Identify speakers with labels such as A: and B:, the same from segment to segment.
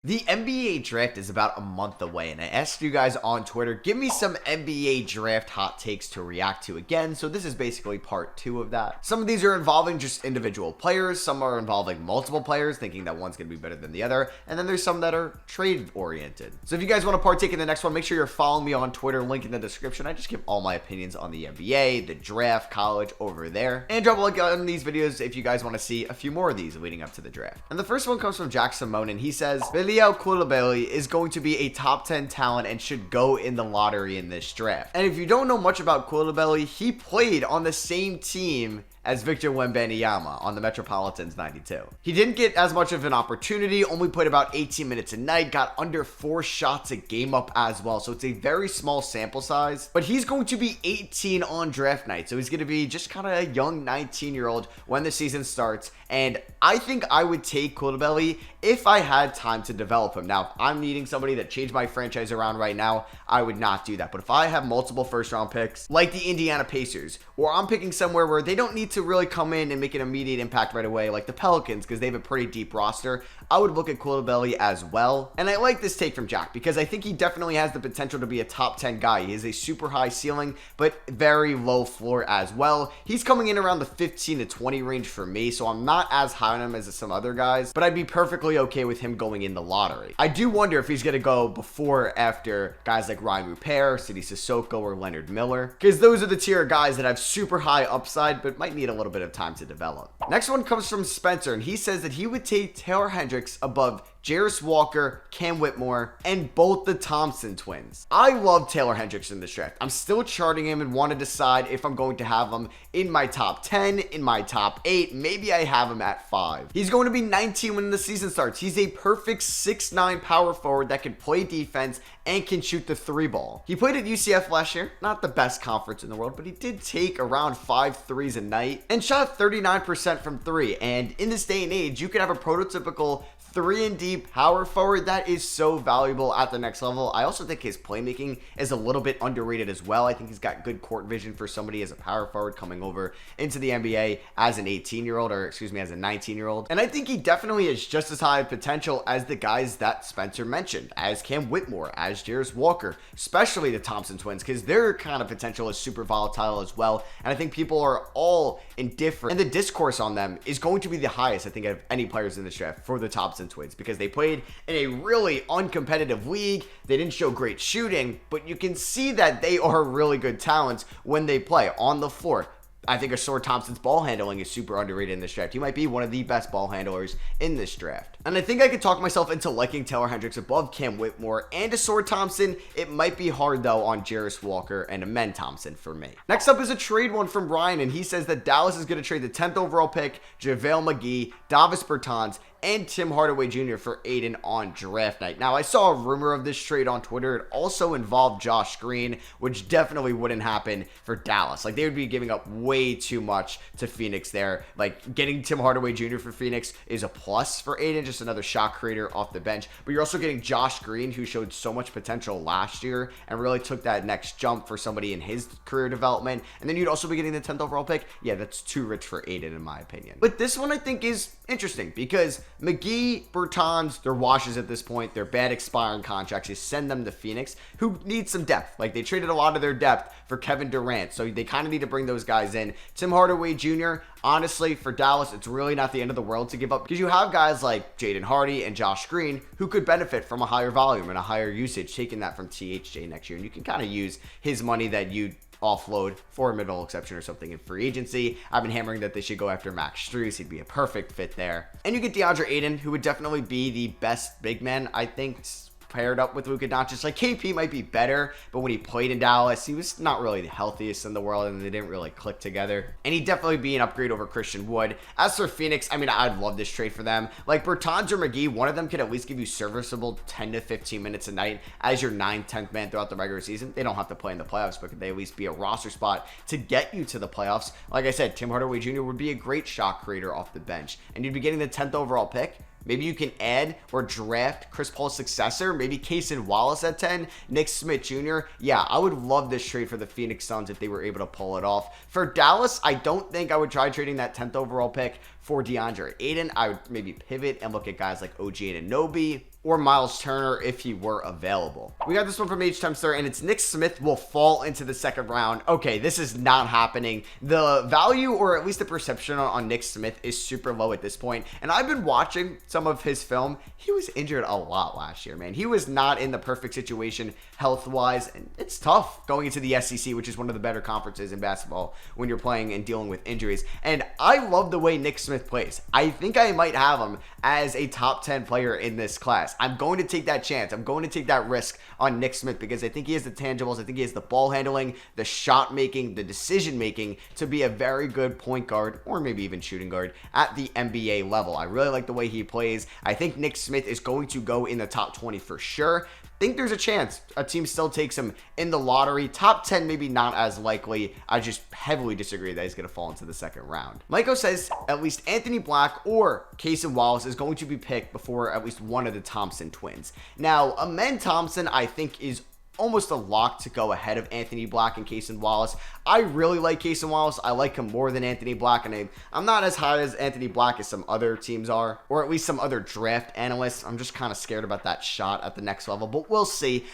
A: The NBA draft is about a month away, and I asked you guys on Twitter, give me some NBA draft hot takes to react to again, so this is basically part 2 of that. Some of these are involving just individual players, some are involving multiple players, thinking that one's going to be better than the other, and then there's some that are trade-oriented. So if you guys want to partake in the next one, make sure you're following me on Twitter, link in the description. I just give all my opinions on the NBA, the draft, college, over there, and drop a like on these videos if you guys want to see a few more of these leading up to the draft. And the first one comes from Jack Simone, and he says, Koulibaly is going to be a top 10 talent and should go in the lottery in this draft. And if you don't know much about Koulibaly, he played on the same team as Victor Wembanyama on the Metropolitans 92. He didn't get as much of an opportunity, only played about 18 minutes a night, got under 4 shots a game up as well, so it's a very small sample size. But he's going to be 18 on draft night, so he's going to be just kind of a young 19-year-old when the season starts, and I think I would take Koulibaly if I had time to develop him. Now, if I'm needing somebody that changed my franchise around right now, I would not do that. But if I have multiple first-round picks, like the Indiana Pacers, or I'm picking somewhere where they don't need to really come in and make an immediate impact right away, like the Pelicans, because they have a pretty deep roster, I would look at Koulibaly as well. And I like this take from Jack, because I think he definitely has the potential to be a top 10 guy. He has a super high ceiling, but very low floor as well. He's coming in around the 15 to 20 range for me, so I'm not as high on him as some other guys, but I'd be perfectly okay with him going in the lottery. I do wonder if he's going to go before or after guys like Ryan Rupert, Sidi Sissoko, or Leonard Miller, because those are the tier of guys that have super high upside, but might need a little bit of time to develop. Next one comes from Spencer, and he says that he would take Taylor Hendricks above Jarris Walker, Cam Whitmore, and both the Thompson twins. I love Taylor Hendricks in this draft. I'm still charting him and want to decide if I'm going to have him in my top 10, in my top 8, maybe I have him at 5. He's going to be 19 when the season starts. He's a perfect 6'9" power forward that can play defense and can shoot the 3 ball. He played at UCF last year, not the best conference in the world, but he did take around 5 threes a night and shot 39% from 3. And in this day and age, you can have a prototypical 3-and-D power forward that is so valuable at the next level. I also think his playmaking is a little bit underrated as well. I think he's got good court vision for somebody as a power forward coming over into the NBA as an 18-year-old, or excuse me, as a 19-year-old. And I think he definitely is just as high of potential as the guys that Spencer mentioned, as Cam Whitmore, as Jarris Walker, especially the Thompson twins, because their kind of potential is super volatile as well. And I think people are all indifferent, and the discourse on them is going to be the highest, I think, of any players in this draft for the Thompson twins, because they played in a really uncompetitive league. They didn't show great shooting, but you can see that they are really good talents when they play on the floor. I think Asor Thompson's ball handling is super underrated in this draft. He might be one of the best ball handlers in this draft. And I think I could talk myself into liking Taylor Hendricks above Cam Whitmore and Asor Thompson. It might be hard, though, on Jarris Walker and Amen Thompson for me. Next up is a trade one from Ryan, and he says that Dallas is going to trade the 10th overall pick, JaVale McGee, Davis Bertans, and Tim Hardaway Jr. for Aiden on draft night. Now, I saw a rumor of this trade on Twitter. It also involved Josh Green, which definitely wouldn't happen for Dallas. Like, they would be giving up way too much to Phoenix there. Like, getting Tim Hardaway Jr. for Phoenix is a plus for Aiden, just another shot creator off the bench. But you're also getting Josh Green, who showed so much potential last year and really took that next jump for somebody in his career development. And then you'd also be getting the 10th overall pick. Yeah, that's too rich for Aiden, in my opinion. But this one I think is interesting, because McGee, Bertans, they're washes at this point. They're bad expiring contracts. You send them to Phoenix, who needs some depth. Like, they traded a lot of their depth for Kevin Durant, so they kind of need to bring those guys in. Tim Hardaway Jr., honestly, for Dallas, it's really not the end of the world to give up, because you have guys like Jaden Hardy and Josh Green who could benefit from a higher volume and a higher usage, taking that from THJ next year. And you can kind of use his money that you offload for a middle exception or something in free agency. I've been hammering that they should go after Max Strus. He'd be a perfect fit there. And you get DeAndre Ayton, who would definitely be the best big man, I think, paired up with Luka Doncic. Like, KP might be better, but when he played in Dallas, he was not really the healthiest in the world, and they didn't really click together. And he'd definitely be an upgrade over Christian Wood. As for Phoenix, I mean, I'd love this trade for them. Like, Bertans or McGee, one of them could at least give you serviceable 10 to 15 minutes a night as your 9th, 10th man throughout the regular season. They don't have to play in the playoffs, but could they at least be a roster spot to get you to the playoffs? Like I said, Tim Hardaway Jr. would be a great shot creator off the bench, and you'd be getting the 10th overall pick. Maybe you can add or draft Chris Paul's successor. Maybe Cason Wallace at 10, Nick Smith Jr. Yeah, I would love this trade for the Phoenix Suns if they were able to pull it off. For Dallas, I don't think I would try trading that 10th overall pick for DeAndre Ayton. I would maybe pivot and look at guys like OG Anunoby or Miles Turner if he were available. We got this one from H-Timester, and it's Nick Smith will fall into the second round. Okay, this is not happening. The value, or at least the perception on Nick Smith, is super low at this point. And I've been watching some of his film. He was injured a lot last year, man. He was not in the perfect situation health-wise, and it's tough going into the SEC, which is one of the better conferences in basketball when you're playing and dealing with injuries. And I love the way Nick Smith plays. I think I might have him as a top 10 player in this class. I'm going to take that chance. I'm going to take that risk on Nick Smith because I think he has the tangibles. I think he has the ball handling, the shot making, the decision making to be a very good point guard or maybe even shooting guard at the NBA level. I really like the way he plays. I think Nick Smith is going to go in the top 20 for sure. Think there's a chance a team still takes him in the lottery. Top 10, maybe not as likely. I just heavily disagree that he's going to fall into the second round. Michael says at least Anthony Black or Cason Wallace is going to be picked before at least one of the Thompson twins. Now, Amen Thompson, I think, is almost a lock to go ahead of Anthony Black and Cason Wallace. I really like Cason Wallace. I like him more than Anthony Black, and I'm not as high as Anthony Black as some other teams are, or at least some other draft analysts. I'm just kind of scared about that shot at the next level, but we'll see.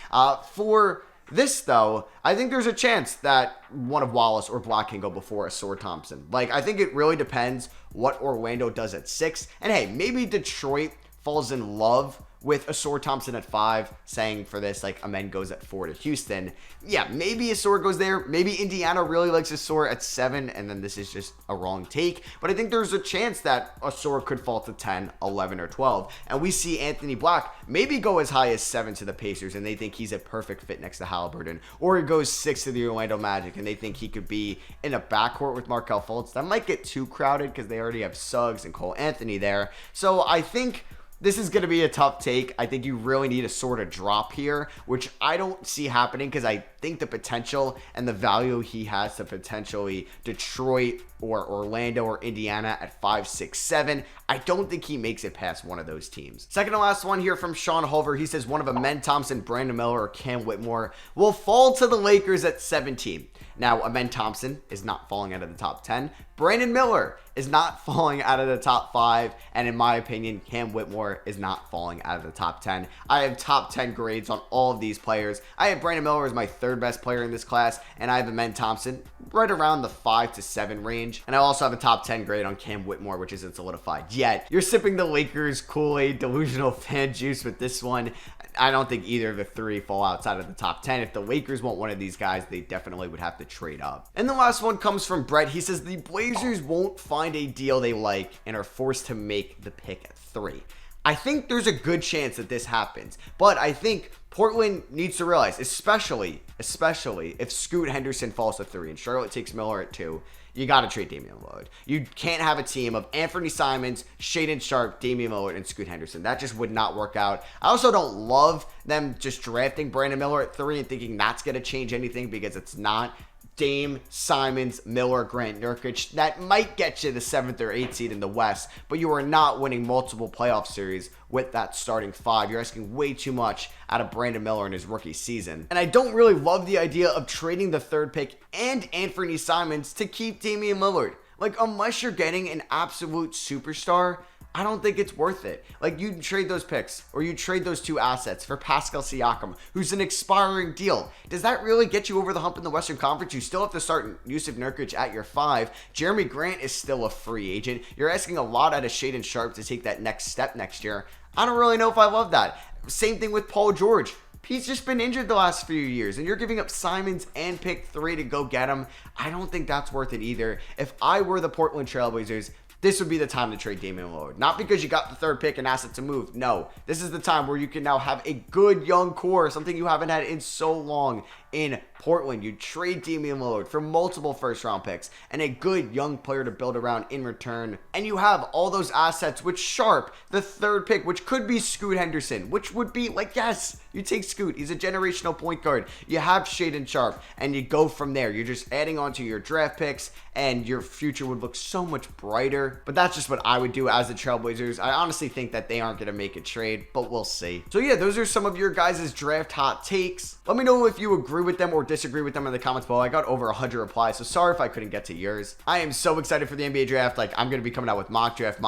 A: For this, though, I think there's a chance that one of Wallace or Black can go before Ausar Thompson. Like, I think it really depends what Orlando does at 6, and hey, maybe Detroit falls in love with Ausar Thompson at 5, saying for this, like, Amen goes at 4 to Houston. Yeah, maybe Ausar goes there. Maybe Indiana really likes Ausar at 7, and then this is just a wrong take. But I think there's a chance that Ausar could fall to 10, 11, or 12. And we see Anthony Black maybe go as high as 7 to the Pacers, and they think he's a perfect fit next to Halliburton. Or he goes 6 to the Orlando Magic, and they think he could be in a backcourt with Markel Fultz. That might get too crowded because they already have Suggs and Cole Anthony there. So I think this is going to be a tough take. I think you really need a sort of drop here, which I don't see happening because I think the potential and the value he has to potentially Detroit or Orlando or Indiana at 5, 6, 7, I don't think he makes it past one of those teams. Second to last one here from Sean Hulver. He says one of Amen Thompson, Brandon Miller, or Cam Whitmore will fall to the Lakers at 17. Now, Amen Thompson is not falling out of the top 10. Brandon Miller is not falling out of the top 5. And in my opinion, Cam Whitmore is not falling out of the top 10. I have top 10 grades on all of these players. I have Brandon Miller as my third best player in this class. And I have Amen Thompson right around the 5 to 7 range. And I also have a top 10 grade on Cam Whitmore, which isn't solidified yet. You're sipping the Lakers Kool-Aid delusional fan juice with this one. I don't think either of the three fall outside of the top 10. If the Lakers want one of these guys, they definitely would have to trade up. And the last one comes from Brett. He says the Blazers won't find a deal they like and are forced to make the pick at 3. I think there's a good chance that this happens, but I think Portland needs to realize, especially if Scoot Henderson falls to 3 and Charlotte takes Miller at 2, you got to trade Damian Lillard. You can't have a team of Anthony Simons, Shaedon Sharpe, Damian Lillard, and Scoot Henderson. That just would not work out. I also don't love them just drafting Brandon Miller at 3 and thinking that's going to change anything because it's not. Dame, Simons, Miller, Grant, Nurkic. That might get you the 7th or 8th seed in the West, but you are not winning multiple playoff series with that starting 5. You're asking way too much out of Brandon Miller in his rookie season. And I don't really love the idea of trading the 3rd pick and Anthony Simons to keep Damian Lillard. Like, unless you're getting an absolute superstar, I don't think it's worth it. Like, you trade those picks or you trade those 2 assets for Pascal Siakam, who's an expiring deal. Does that really get you over the hump in the Western Conference? You still have to start Yusuf Nurkic at your 5. Jeremy Grant is still a free agent. You're asking a lot out of Shaedon Sharpe to take that next step next year. I don't really know if I love that. Same thing with Paul George. He's just been injured the last few years, and you're giving up Simons and pick 3 to go get him. I don't think that's worth it either. If I were the Portland Trailblazers, this would be the time to trade Damian Lillard. Not because you got the 3rd pick and asset to move. No, this is the time where you can now have a good young core, something you haven't had in so long in Portland. You trade Damian Lillard for multiple first-round picks and a good young player to build around in return. And you have all those assets with Sharpe, the 3rd pick, which could be Scoot Henderson, which would be like, yes, you take Scoot. He's a generational point guard. You have Shaedon Sharpe, and you go from there. You're just adding on to your draft picks, and your future would look so much brighter. But that's just what I would do as the Trailblazers. I honestly think that they aren't going to make a trade, but we'll see. So yeah, those are some of your guys' draft hot takes. Let me know if you agree with them or disagree with them in the comments below. I got over 100 replies, so sorry if I couldn't get to yours. I am so excited for the NBA draft. Like, I'm going to be coming out with mock draft,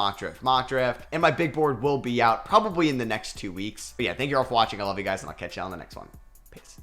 A: and my big board will be out probably in the next 2 weeks. But yeah, thank you all for watching. I love you guys, and I'll catch you on the next one. Peace.